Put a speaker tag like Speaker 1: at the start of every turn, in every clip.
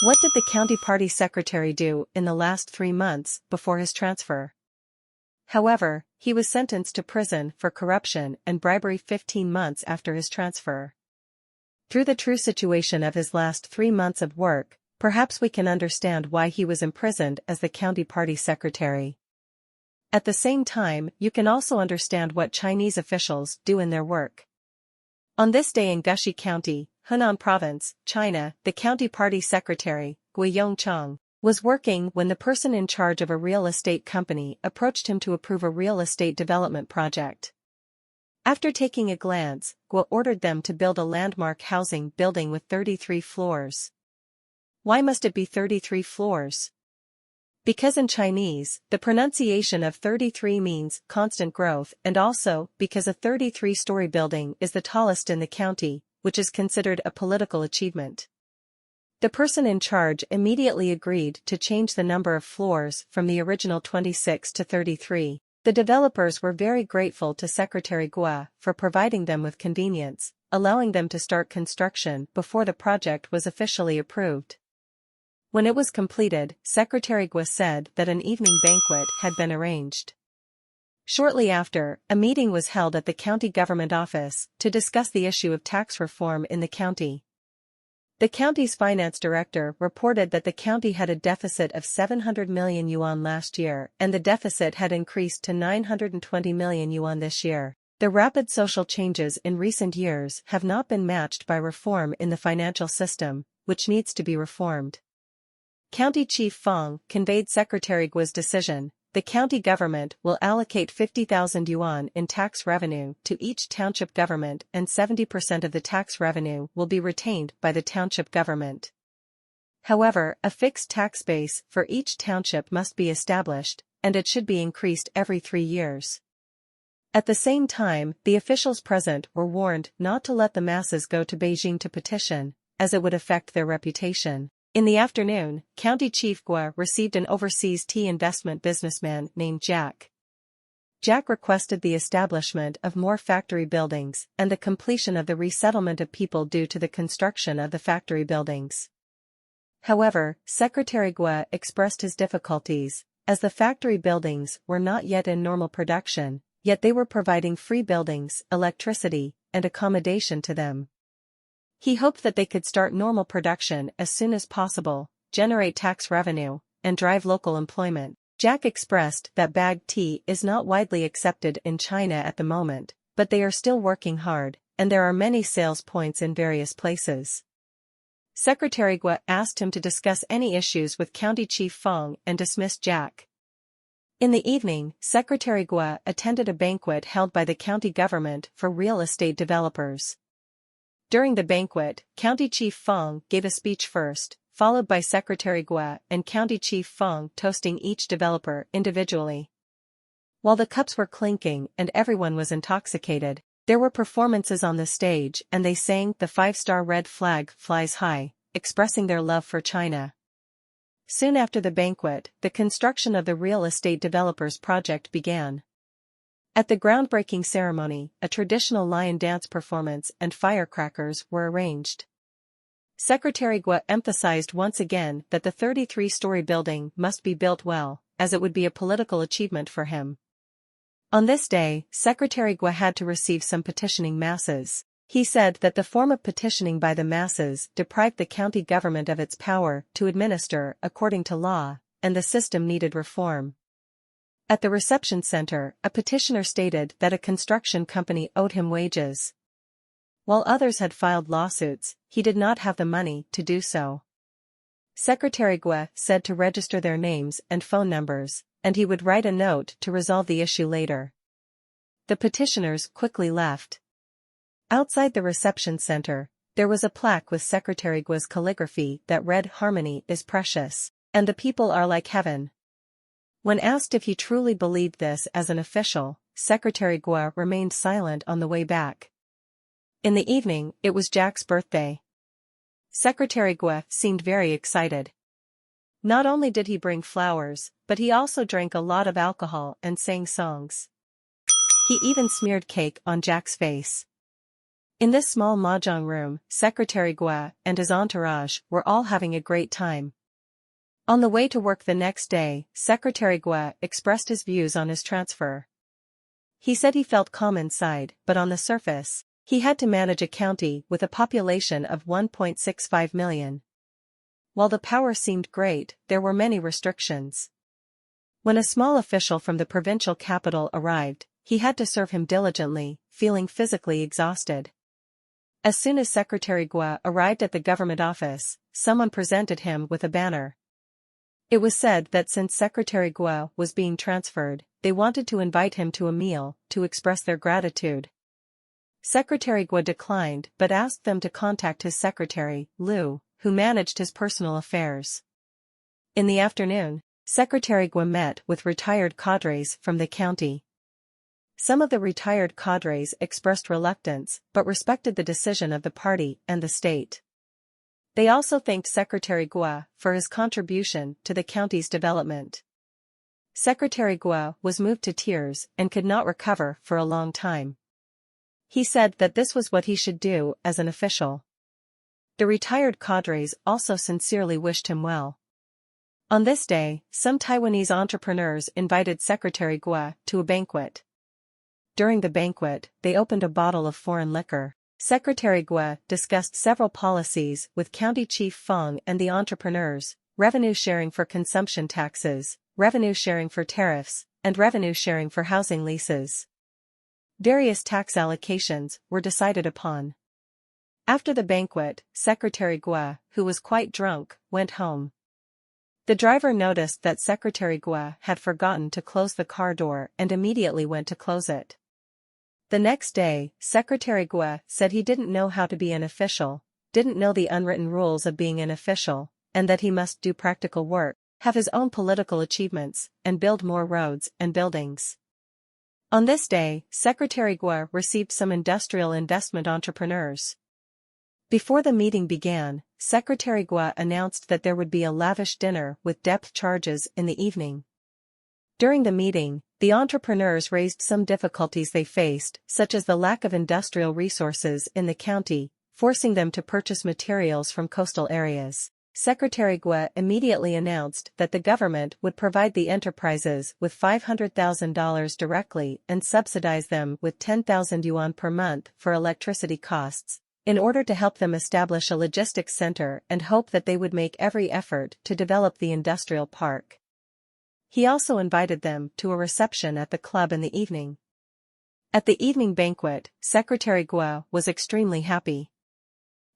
Speaker 1: What did the county party secretary do in the last 3 months before his transfer? However, he was sentenced to prison for corruption and bribery 15 months after his transfer. Through the true situation of his last 3 months of work, perhaps we can understand why he was imprisoned as the county party secretary. At the same time, you can also understand what Chinese officials do in their work. On this day in Gushi County, Hunan Province, China, the county party secretary, Gui Yongcheng, was working when the person in charge of a real estate company approached him to approve a real estate development project. After taking a glance, Gui ordered them to build a landmark housing building with 33 floors. Why must it be 33 floors? Because in Chinese, the pronunciation of 33 means constant growth, and also because a 33-story building is the tallest in the county, which is considered a political achievement. The person in charge immediately agreed to change the number of floors from the original 26 to 33. The developers were very grateful to Secretary Gui for providing them with convenience, allowing them to start construction before the project was officially approved. When it was completed, Secretary Gui said that an evening banquet had been arranged. Shortly after, a meeting was held at the county government office to discuss the issue of tax reform in the county. The county's finance director reported that the county had a deficit of 700 million yuan last year, and the deficit had increased to 920 million yuan this year. The rapid social changes in recent years have not been matched by reform in the financial system, which needs to be reformed. County Chief Feng conveyed Secretary Gui's decision. The county government will allocate 50,000 yuan in tax revenue to each township government, and 70% of the tax revenue will be retained by the township government. However, a fixed tax base for each township must be established, and it should be increased every 3 years. At the same time, the officials present were warned not to let the masses go to Beijing to petition, as it would affect their reputation. In the afternoon, County Chief Gui received an overseas tea investment businessman named Jack. Jack requested the establishment of more factory buildings and the completion of the resettlement of people due to the construction of the factory buildings. However, Secretary Gui expressed his difficulties, as the factory buildings were not yet in normal production, yet they were providing free buildings, electricity, and accommodation to them. He hoped that they could start normal production as soon as possible, generate tax revenue, and drive local employment. Jack expressed that bagged tea is not widely accepted in China at the moment, but they are still working hard, and there are many sales points in various places. Secretary Gui asked him to discuss any issues with County Chief Feng and dismissed Jack. In the evening, Secretary Gui attended a banquet held by the county government for real estate developers. During the banquet, County Chief Feng gave a speech first, followed by Secretary Gui and County Chief Feng toasting each developer individually. While the cups were clinking and everyone was intoxicated, there were performances on the stage and they sang "The 5-Star Red Flag Flies High," expressing their love for China. Soon after the banquet, the construction of the real estate developers project began. At the groundbreaking ceremony, a traditional lion dance performance and firecrackers were arranged. Secretary Gui emphasized once again that the 33-story building must be built well, as it would be a political achievement for him. On this day, Secretary Gui had to receive some petitioning masses. He said that the form of petitioning by the masses deprived the county government of its power to administer according to law, and the system needed reform. At the reception center, a petitioner stated that a construction company owed him wages. While others had filed lawsuits, he did not have the money to do so. Secretary Gui said to register their names and phone numbers, and he would write a note to resolve the issue later. The petitioners quickly left. Outside the reception center, there was a plaque with Secretary Gui's calligraphy that read "Harmony is precious, and the people are like heaven." When asked if he truly believed this as an official, Secretary Gui remained silent on the way back. In the evening, it was Jack's birthday. Secretary Gui seemed very excited. Not only did he bring flowers, but he also drank a lot of alcohol and sang songs. He even smeared cake on Jack's face. In this small mahjong room, Secretary Gua and his entourage were all having a great time. On the way to work the next day, Secretary Gua expressed his views on his transfer. He said he felt calm inside, but on the surface, he had to manage a county with a population of 1.65 million. While the power seemed great, there were many restrictions. When a small official from the provincial capital arrived, he had to serve him diligently, feeling physically exhausted. As soon as Secretary Gua arrived at the government office, someone presented him with a banner. It was said that since Secretary Gua was being transferred, they wanted to invite him to a meal, to express their gratitude. Secretary Gua declined but asked them to contact his secretary, Liu, who managed his personal affairs. In the afternoon, Secretary Gua met with retired cadres from the county. Some of the retired cadres expressed reluctance but respected the decision of the party and the state. They also thanked Secretary Gua for his contribution to the county's development. Secretary Gua was moved to tears and could not recover for a long time. He said that this was what he should do as an official. The retired cadres also sincerely wished him well. On this day, some Taiwanese entrepreneurs invited Secretary Gua to a banquet. During the banquet, they opened a bottle of foreign liquor. Secretary Gua discussed several policies with County Chief Fong and the entrepreneurs: revenue sharing for consumption taxes, revenue sharing for tariffs, and revenue sharing for housing leases. Various tax allocations were decided upon. After the banquet, Secretary Gua, who was quite drunk, went home. The driver noticed that Secretary Gua had forgotten to close the car door and immediately went to close it. The next day, Secretary Gua said he didn't know how to be an official, didn't know the unwritten rules of being an official, and that he must do practical work, have his own political achievements, and build more roads and buildings. On this day, Secretary Gua received some industrial investment entrepreneurs. Before the meeting began, Secretary Gua announced that there would be a lavish dinner with depth charges in the evening. During the meeting, the entrepreneurs raised some difficulties they faced, such as the lack of industrial resources in the county, forcing them to purchase materials from coastal areas. Secretary Gua immediately announced that the government would provide the enterprises with $500,000 directly and subsidize them with 10,000 yuan per month for electricity costs, in order to help them establish a logistics center and hope that they would make every effort to develop the industrial park. He also invited them to a reception at the club in the evening. At the evening banquet, Secretary Gua was extremely happy.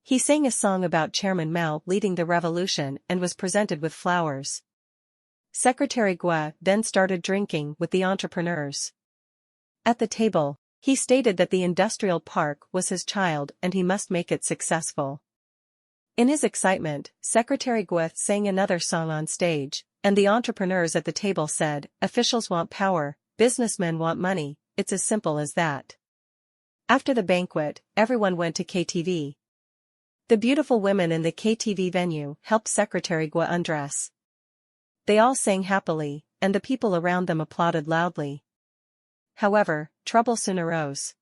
Speaker 1: He sang a song about Chairman Mao leading the revolution and was presented with flowers. Secretary Gua then started drinking with the entrepreneurs. At the table, he stated that the industrial park was his child and he must make it successful. In his excitement, Secretary Gua sang another song on stage, and the entrepreneurs at the table said, "Officials want power, businessmen want money, it's as simple as that." After the banquet, everyone went to KTV. The beautiful women in the KTV venue helped Secretary Gua undress. They all sang happily, and the people around them applauded loudly. However, trouble soon arose.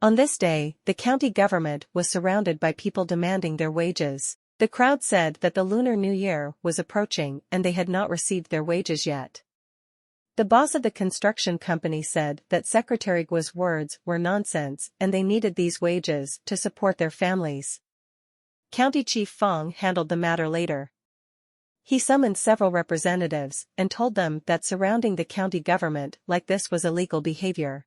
Speaker 1: On this day, the county government was surrounded by people demanding their wages. The crowd said that the Lunar New Year was approaching and they had not received their wages yet. The boss of the construction company said that Secretary Gua's words were nonsense and they needed these wages to support their families. County Chief Fong handled the matter later. He summoned several representatives and told them that surrounding the county government like this was illegal behavior.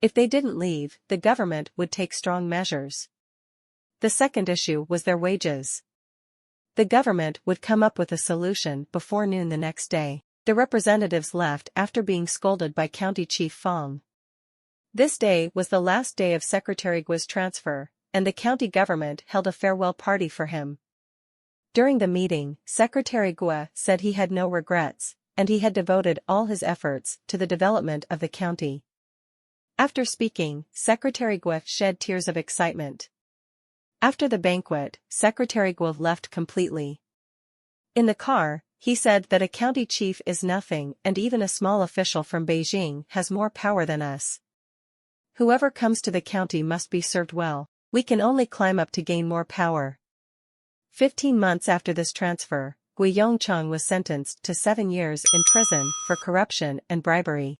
Speaker 1: If they didn't leave, the government would take strong measures. The second issue was their wages. The government would come up with a solution before noon the next day. The representatives left after being scolded by County Chief Fong. This day was the last day of Secretary Gua's transfer, and the county government held a farewell party for him. During the meeting, Secretary Gua said he had no regrets, and he had devoted all his efforts to the development of the county. After speaking, Secretary Gua shed tears of excitement. After the banquet, Secretary Gua left completely. In the car, he said that a county chief is nothing and even a small official from Beijing has more power than us. Whoever comes to the county must be served well. We can only climb up to gain more power. 15 months after this transfer, Guiyongcheng was sentenced to 7 years in prison for corruption and bribery.